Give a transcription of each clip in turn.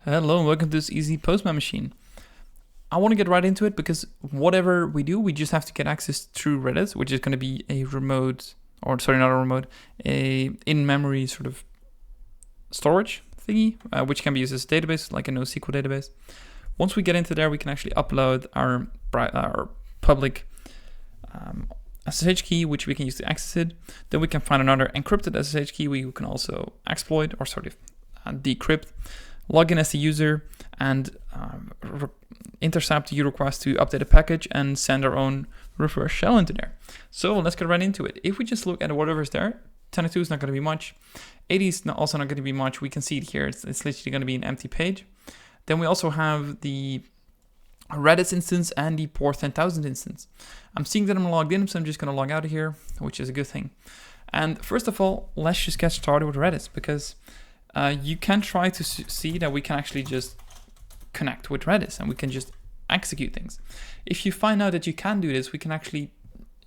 Hello and welcome to this easy Postman machine. I want to get right into it because whatever we do, we just have to get access through Redis, which is going to be a remote, or sorry, not a remote, a in-memory sort of storage thingy, which can be used as a database, like a NoSQL database. Once we get into there, we can actually upload our public SSH key, which we can use to access it. Then we can find another encrypted SSH key we can also exploit or sort of decrypt. Log in as the user and intercept the request to update a package and send our own reverse shell into there. So let's get right into it. If we just look at whatever's there, 1002 is not going to be much. 80 is also not going to be much. We can see it here. It's literally going to be an empty page. Then we also have the Redis instance and the port 10,000 instance. I'm seeing that I'm logged in, so I'm just going to log out of here, which is a good thing. And first of all, let's just get started with Redis because you can try to see that we can actually just connect with Redis and we can just execute things. If you find out that you can do this, we can actually,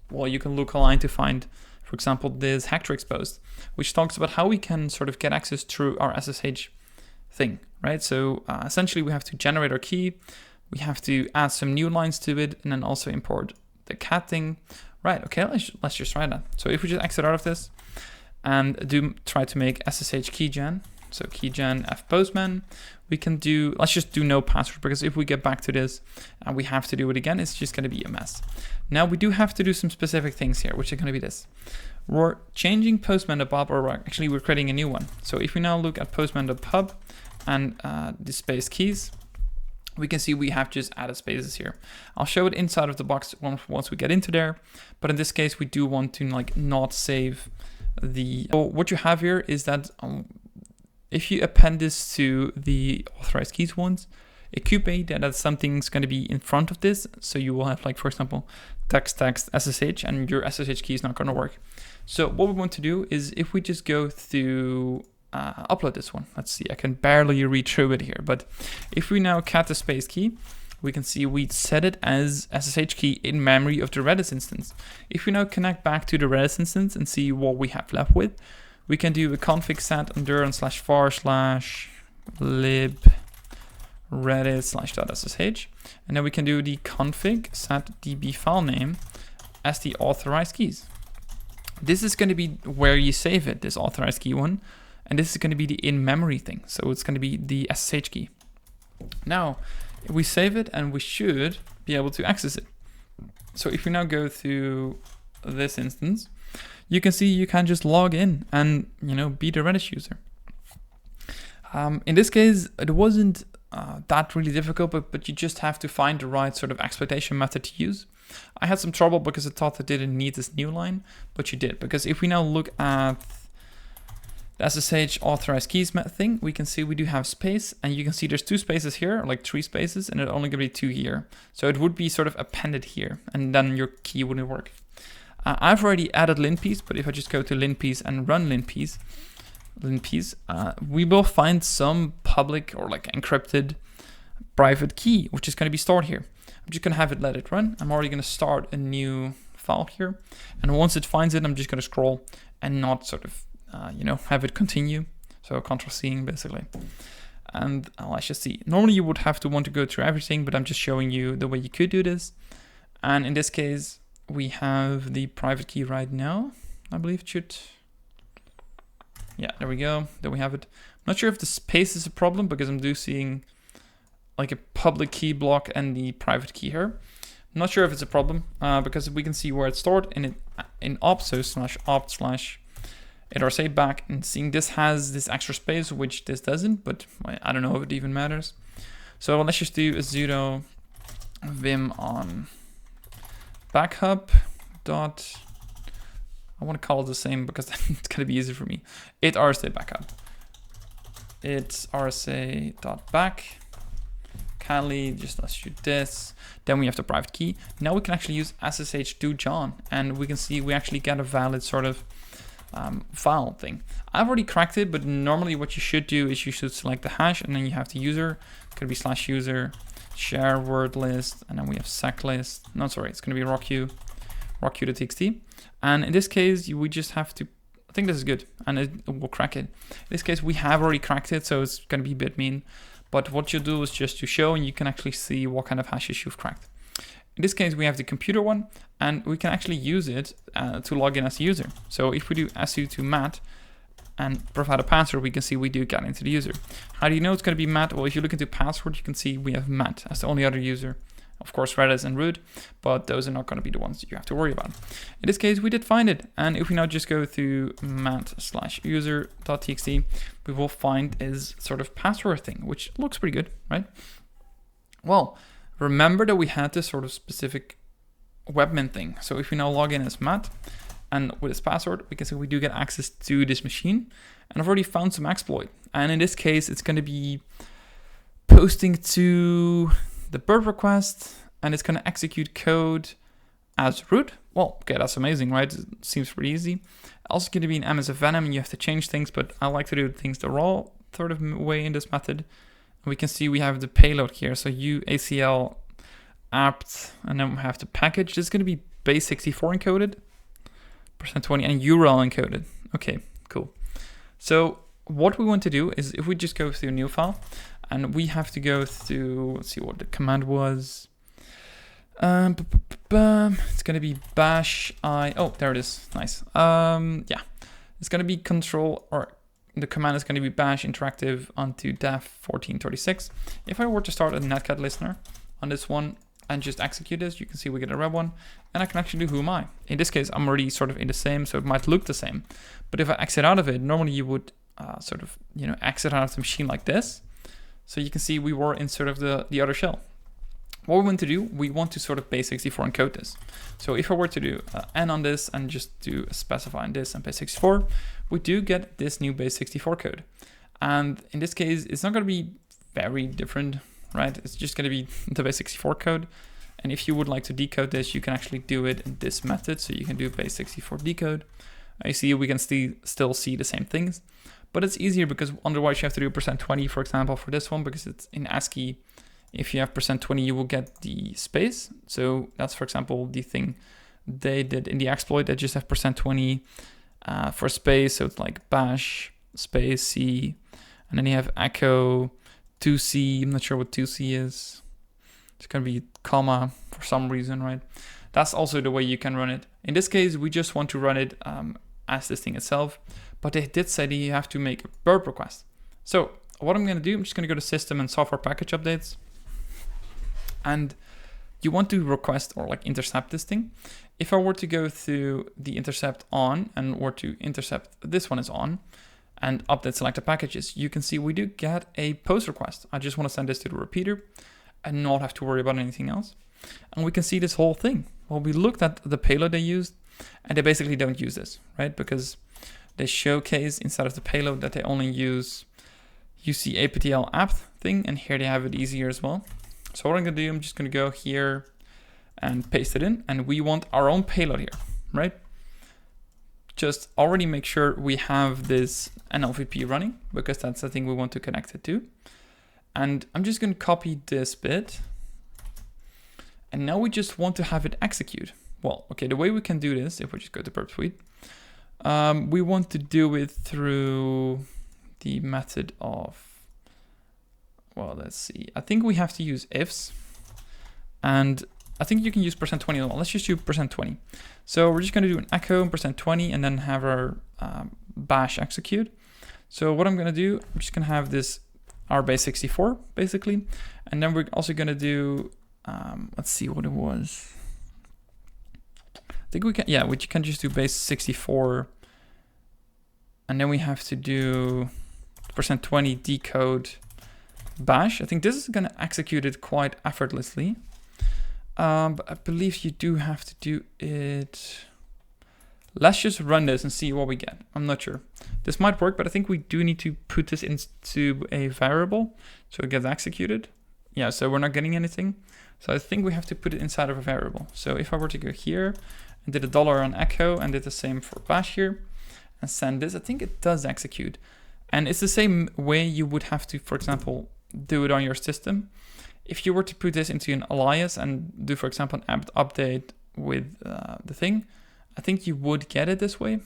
well, you can look online to find, for example, this Hactrix post, which talks about how we can sort of get access through our SSH thing, right? So essentially we have to generate our key, we have to add some new lines to it, and then also import the cat thing. Right, okay, let's just try that. So if we just exit out of this and try to make SSH keygen, so keygen f postman, we can do, let's just do no password, because if we get back to this and we have to do it again, it's just going to be a mess. Now we do have to do some specific things here, which are going to be this. We're changing postman.pub, or actually we're creating a new one. So if we now look at postman.pub and the space keys, we can see we have just added spaces here. I'll show it inside of the box once we get into there, but in this case we do want to like not save the, so what you have here is that if you append this to the authorized keys ones, it could be that something's going to be in front of this. So you will have, like, for example, text SSH, and your SSH key is not going to work. So what we want to do is if we just go through upload this one. Let's see, I can barely read through it here. But if we now cat the space key, we can see we set it as SSH key in memory of the Redis instance. If we now connect back to the Redis instance and see what we have left with, we can do a config set under and /var/lib redis/.sh, and then we can do the config set db file name as the authorized keys. This is going to be where you save it, this authorized key one, and this is going to be the in-memory thing. So it's going to be the SSH key. Now, if we save it, and we should be able to access it. So if we now go to this instance, you can see you can just log in and, you know, be the Redis user. In this case, it wasn't that really difficult, but you just have to find the right sort of exploitation method to use. I had some trouble because I thought I didn't need this new line, but you did. Because if we now look at the SSH authorized keys thing, we can see we do have space, and you can see there's 2 spaces here, like 3 spaces, and it's only going to be 2 here. So it would be sort of appended here, and then your key wouldn't work. I've already added linpiece, but if I just go to linpiece and run linpiece, we will find some public or like encrypted private key, which is going to be stored here. I'm just going to have it let it run. I'm already going to start a new file here. And once it finds it, I'm just going to scroll and not sort of, have it continue. So Ctrl+C basically. And let's just see. Normally you would have to want to go through everything, but I'm just showing you the way you could do this. And in this case, we have the private key right now. I believe it should. Yeah, there we go. There we have it. I'm not sure if the space is a problem because I'm seeing like a public key block and the private key here. I'm not sure if it's a problem because we can see where it's stored in opt, so /opt//say back, and seeing this has this extra space, which this doesn't, but I don't know if it even matters. So let's just do a sudo vim on backup dot, I want to call it the same because it's going to be easier for me. It RSA backup. It's rsa.back. Kindly just let's shoot this. Then we have the private key. Now we can actually use ssh do John, and we can see we actually get a valid sort of file thing. I've already cracked it, but normally what you should do is you should select the hash, and then you have the user. It could be /user share word list, and then we have sec list. No, sorry, it's going to be rockq.txt. And in this case, we just have to, I think this is good, and it will crack it. In this case, we have already cracked it, so it's going to be a bit mean. But what you do is just to show, and you can actually see what kind of hashes you've cracked. In this case, we have the computer one, and we can actually use it to log in as a user. So if we do su to Matt and provide a password, we can see we do get into the user. How do you know it's going to be Matt? Well, if you look into password, you can see we have Matt as the only other user. Of course, Redis and root, but those are not going to be the ones that you have to worry about. In this case, we did find it. And if we now just go to mat/user.txt, we will find his sort of password thing, which looks pretty good, right? Well, remember that we had this sort of specific webmin thing. So if we now log in as Matt and with his password, we can see we do get access to this machine. And I've already found some exploit. And in this case, it's going to be posting to the burp request, and it's going to execute code as root. Well, okay, that's amazing, right? It seems pretty easy. Also going to be an MS Venom, and you have to change things, but I like to do things the raw sort of way in this method. We can see we have the payload here. So ACL apt, and then we have the package. This is going to be base64 encoded, %20, and URL encoded. Okay, cool. So what we want to do is if we just go through a new file, and we have to go through, let's see what the command was. It's going to be bash I, oh, there it is. Nice. Yeah, it's going to be control, or the command is going to be bash interactive onto def 1436. If I were to start a netcat listener on this one and just execute this, you can see we get a red one, and I can actually do who am I. In this case, I'm already sort of in the same, so it might look the same. But if I exit out of it, normally you would sort of, exit out of the machine like this. So you can see we were in sort of the other shell. What we want to do, we want to sort of base64 encode this. So if I were to do n on this and just do specify in this and base64, we do get this new base64 code. And in this case, it's not going to be very different, right? It's just going to be the base64 code. And if you would like to decode this, you can actually do it in this method. So you can do base64 decode. You see, we can still see the same things. But it's easier because otherwise you have to do %20, for example, for this one, because it's in ASCII. If you have %20, you will get the space. So that's, for example, the thing they did in the exploit. They just have %20 for space. So it's like bash space C, and then you have echo 2C. I'm not sure what 2C is. It's going to be comma for some reason, right? That's also the way you can run it. In this case, we just want to run it as this thing itself. But they did say that you have to make a burp request. So what I'm going to do, I'm just going to go to system and software package updates. And you want to request or like intercept this thing. If I were to go through the intercept on and were to intercept, this one is on, and update selected packages, you can see we do get a post request. I just want to send this to the repeater and not have to worry about anything else. And we can see this whole thing. Well, we looked at the payload they used, and they basically don't use this, right? Because they showcase inside of the payload that they only use UC APTL apt thing, and here they have it easier as well. So what I'm going to do, I'm just going to go here and paste it in, and we want our own payload here, right? Just already make sure we have this NLVP running, because that's the thing we want to connect it to. And I'm just going to copy this bit, and now we just want to have it execute. Well, okay, the way we can do this, if we just go to burp suite, we want to do it through the method of, well, let's see. I think we have to use ifs, and I think you can use %20 as well. Let's just do %20. So we're just going to do an echo and %20 and then have our bash execute. So what I'm going to do, I'm just going to have this our base64 basically, and then we're also going to do, let's see what it was. I think we can, yeah, we can just do base64, and then we have to do %20 decode bash. I think this is going to execute it quite effortlessly. But I believe you do have to do it. Let's just run this and see what we get. I'm not sure. This might work, but I think we do need to put this into a variable so it gets executed. Yeah, so we're not getting anything. So I think we have to put it inside of a variable. So if I were to go here and did a $$ on echo and did the same for bash here and send this, I think it does execute. And it's the same way you would have to, for example, do it on your system. If you were to put this into an alias and do, for example, an apt update with the thing, I think you would get it this way.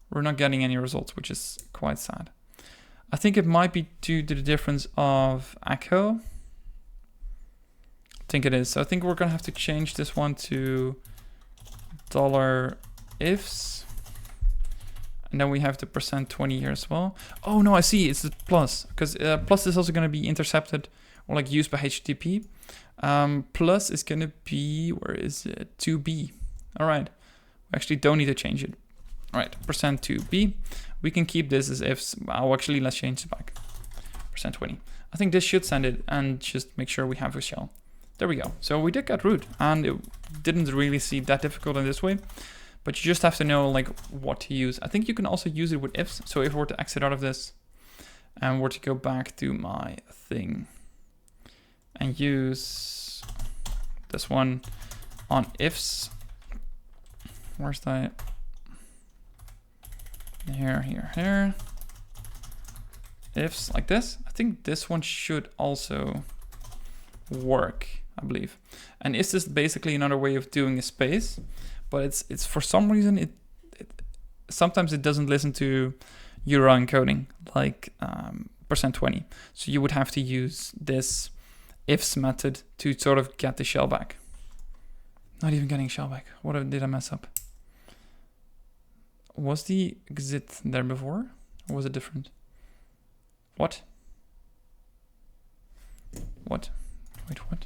We're not getting any results, which is quite sad. I think it might be due to the difference of echo. I think it is. So I think we're gonna have to change this one to $ifs. And then we have the %20 here as well. Oh no, I see, it's the plus. Because plus is also gonna be intercepted or like used by HTTP. Plus is gonna be, where is it? 2B. All right, we actually don't need to change it. All right, %2B. We can keep this as ifs. Oh, actually, let's change it back. %20. I think this should send it and just make sure we have a shell. There we go. So we did get root, and it didn't really seem that difficult in this way, but you just have to know like what to use. I think you can also use it with ifs. So if we were to exit out of this and were to go back to my thing and use this one on ifs, where's that? Here. Ifs like this. I think this one should also work, I believe. And is this basically another way of doing a space? But it's for some reason it sometimes it doesn't listen to Euro encoding like %20. So you would have to use this ifs method to sort of get the shell back. Not even getting shell back. What did I mess up? Was the exit there before? Or was it different? What? What? Wait, what?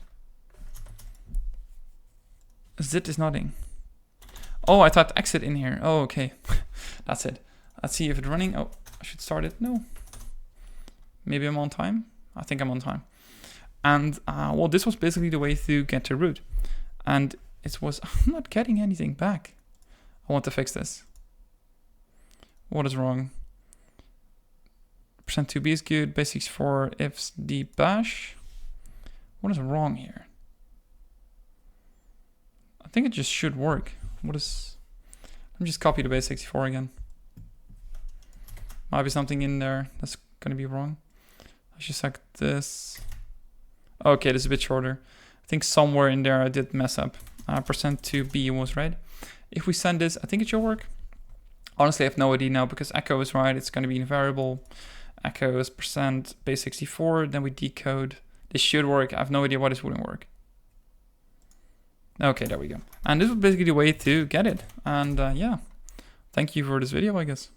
Zit is nodding. Oh, I thought exit in here. Oh, okay. That's it. Let's see if it's running. Oh, I should start it. No. Maybe I'm on time. I think I'm on time. And, well, this was basically the way to get to root. And it was, I'm not getting anything back. I want to fix this. What is wrong? %2b is good. Basics for ifs d bash. What is wrong here? I think it just should work. What is? Let me just copy the base64 again. Might be something in there that's gonna be wrong. Let's just select this. Okay, this is a bit shorter. I think somewhere in there I did mess up. %2b was right. If we send this, I think it should work. Honestly, I have no idea now because echo is right. It's going to be a variable. Echo is %base64. Then we decode. This should work. I have no idea why this wouldn't work. Okay, there we go. And this was basically the way to get it. And yeah, thank you for this video, I guess.